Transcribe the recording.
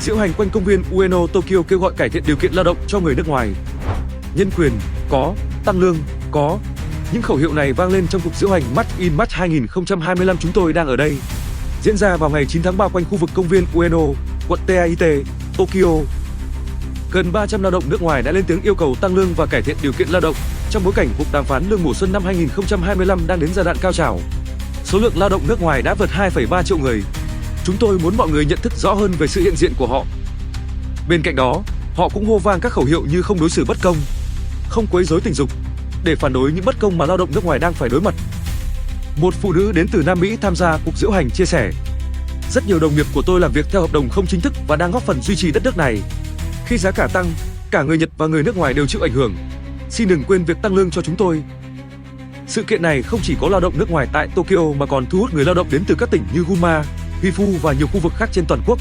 diễu hành quanh công viên Ueno Tokyo kêu gọi cải thiện điều kiện lao động cho người nước ngoài. Nhân quyền có, tăng lương có. Những khẩu hiệu này vang lên trong cuộc diễu hành Made in March 2025 chúng tôi đang ở đây, diễn ra vào ngày 9 tháng 3 quanh khu vực công viên Ueno, quận Taite, Tokyo. Gần 300 lao động nước ngoài đã lên tiếng yêu cầu tăng lương và cải thiện điều kiện lao động trong bối cảnh cuộc đàm phán lương mùa xuân năm 2025 đang đến giai đoạn cao trào. Số lượng lao động nước ngoài đã vượt 2,3 triệu người. Chúng tôi muốn mọi người nhận thức rõ hơn về sự hiện diện của họ. Bên cạnh đó, họ cũng hô vang các khẩu hiệu như không đối xử bất công, không quấy rối tình dục, để phản đối những bất công mà lao động nước ngoài đang phải đối mặt. Một phụ nữ đến từ Nam Mỹ tham gia cuộc diễu hành chia sẻ: "Rất nhiều đồng nghiệp của tôi làm việc theo hợp đồng không chính thức và đang góp phần duy trì đất nước này. Khi giá cả tăng, cả người Nhật và người nước ngoài đều chịu ảnh hưởng. Xin đừng quên việc tăng lương cho chúng tôi." Sự kiện này không chỉ có lao động nước ngoài tại Tokyo mà còn thu hút người lao động đến từ các tỉnh như Gunma, Gifu và nhiều khu vực khác trên toàn quốc.